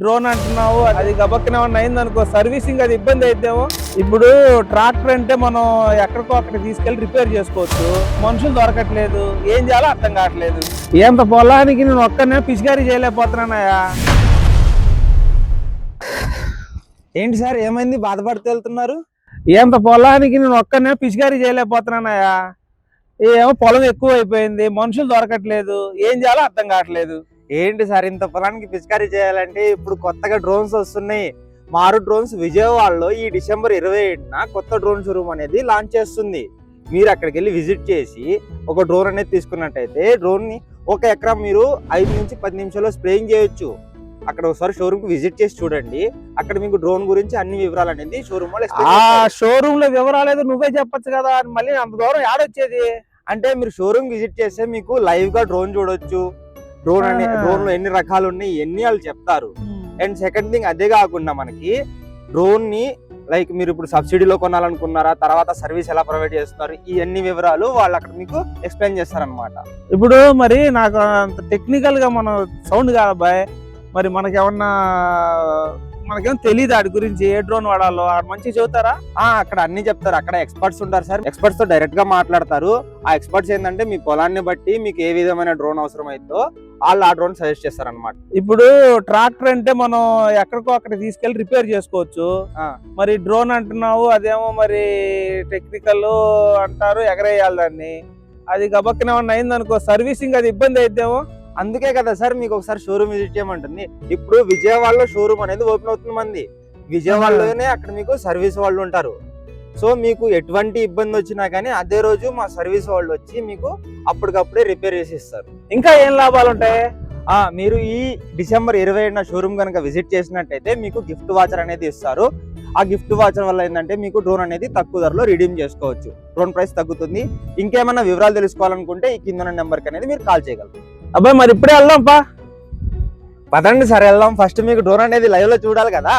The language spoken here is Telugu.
డ్రోన్ అంటున్నావు, అది గబక్కన ఏమన్నా అయిందనుకో సర్వీసింగ్ అది ఇబ్బంది అయితేమో. ఇప్పుడు ట్రాక్టర్ అంటే మనం ఎక్కడికో అక్కడ తీసుకెళ్లి రిపేర్ చేసుకోవచ్చు, మనుషులు దొరకట్లేదు, ఏం చేయాలో అర్థం కావట్లేదు. ఎంత పొలానికి నేను ఒక్కనే పిచికారీ చేయలేకపోతున్నానయా. ఏంటి సార్ ఏమైంది, బాధపడుతూ వెళ్తున్నారు? ఎంత పొలానికి నేను ఒక్కనే పిచికారీ చేయలేకపోతున్నానయా. ఏమో పొలం ఎక్కువ అయిపోయింది, మనుషులు దొరకట్లేదు, ఏం చేయాలో అర్థం కావట్లేదు. ఏంటి సార్ ఇంత పొలానికి పిచికారీ చేయాలంటే ఇప్పుడు కొత్తగా డ్రోన్స్ వస్తున్నాయి. మారు డ్రోన్స్ విజయవాడలో ఈ డిసెంబర్ 27న కొత్త డ్రోన్ షోరూమ్ అనేది లాంచ్ చేస్తుంది. మీరు అక్కడికి వెళ్ళి విజిట్ చేసి ఒక డ్రోన్ అనేది తీసుకున్నట్టయితే డ్రోన్ ని 1 ఎకరం మీరు 5 నుంచి 10 నిమిషాల్లో స్ప్రేయింగ్ చేయొచ్చు. అక్కడ ఒకసారి షోరూమ్ కి విజిట్ చేసి చూడండి, అక్కడ మీకు డ్రోన్ గురించి అన్ని వివరాలు అనేది షోరూమ్ లో షోరూమ్ లో వివరాలేదు నువ్వే చెప్పొచ్చు కదా, మళ్ళీ అంత దూరం ఆడొచ్చేది. అంటే మీరు షోరూమ్ విజిట్ చేస్తే మీకు లైవ్ గా డ్రోన్ చూడొచ్చు, డ్రోన్ లో ఎన్ని రకాలు ఉన్నాయి ఇవన్నీ వాళ్ళు చెప్తారు. అండ్ సెకండ్ థింగ్ అదే కాకుండా మనకి డ్రోన్ ని లైక్ మీరు ఇప్పుడు సబ్సిడీలో కొనాలనుకున్నారా, తర్వాత సర్వీస్ ఎలా ప్రొవైడ్ చేస్తున్నారు, ఈ అన్ని వివరాలు వాళ్ళు అక్కడ మీకు ఎక్స్ప్లెయిన్ చేస్తారనమాట. ఇప్పుడు మరి నాకు అంత టెక్నికల్ గా మనం సౌండ్ కాదు బాయ్, మరి మనకేమన్నా మనకేం తెలియదు వాటి గురించి, ఏ డ్రోన్ వాడాలో మంచిగా చెబుతారా? అక్కడ అన్ని చెప్తారు, అక్కడ ఎక్స్పర్ట్స్ ఉంటారు సార్, ఎక్స్పర్ట్స్ తో డైరెక్ట్ గా మాట్లాడతారు. ఆ ఎక్స్పర్ట్స్ ఏంటంటే మీ పొలాన్ని బట్టి మీకు ఏ విధమైన డ్రోన్ అవసరం అవుతుందో వాళ్ళు ఆ డ్రోన్ సజెస్ట్ చేస్తారనమాట. ఇప్పుడు ట్రాక్టర్ అంటే మనం ఎక్కడికో అక్కడ తీసుకెళ్లి రిపేర్ చేసుకోవచ్చు, మరి డ్రోన్ అంటున్నావు, అదేమో మరి టెక్నికల్ అంటారు, ఎగరేయాలి దాన్ని, అది గబక్కన ఏమన్నా అయిందనుకో సర్వీసింగ్ అది ఇబ్బంది అయితేమో. అందుకే కదా సార్ మీకు ఒకసారి షోరూమ్ విజిట్ చేయమంటుంది. ఇప్పుడు విజయవాడలో షోరూమ్ అనేది ఓపెన్ అవుతుంది మంది, విజయవాడలోనే అక్కడ మీకు సర్వీస్ వాళ్ళు ఉంటారు. సో మీకు ఎటువంటి ఇబ్బంది వచ్చినా కానీ అదే రోజు మా సర్వీస్ వాళ్ళు వచ్చి మీకు అప్పటికప్పుడే రిపేర్ చేసి ఇస్తారు. ఇంకా ఏం లాభాలు ఉంటాయి? మీరు ఈ డిసెంబర్ 27న షోరూమ్ కనుక విజిట్ చేసినట్టయితే మీకు గిఫ్ట్ వాచర్ అనేది ఇస్తారు. ఆ గిఫ్ట్ వాచర్ వల్ల ఏంటంటే మీకు డ్రోన్ అనేది తక్కువ ధరలో రిడీమ్ చేసుకోవచ్చు, డ్రోన్ ప్రైస్ తగ్గుతుంది. ఇంకేమైనా వివరాలు తెలుసుకోవాలనుకుంటే ఈ కింద నెంబర్కి అనేది మీరు కాల్ చేయగలరు. అబ్బాయి మరి ఇప్పుడే వెళ్దాం పదండి సార్ వెళ్దాం. ఫస్ట్ మీకు డ్రోన్ అనేది లైవ్ లో చూడాలి కదా.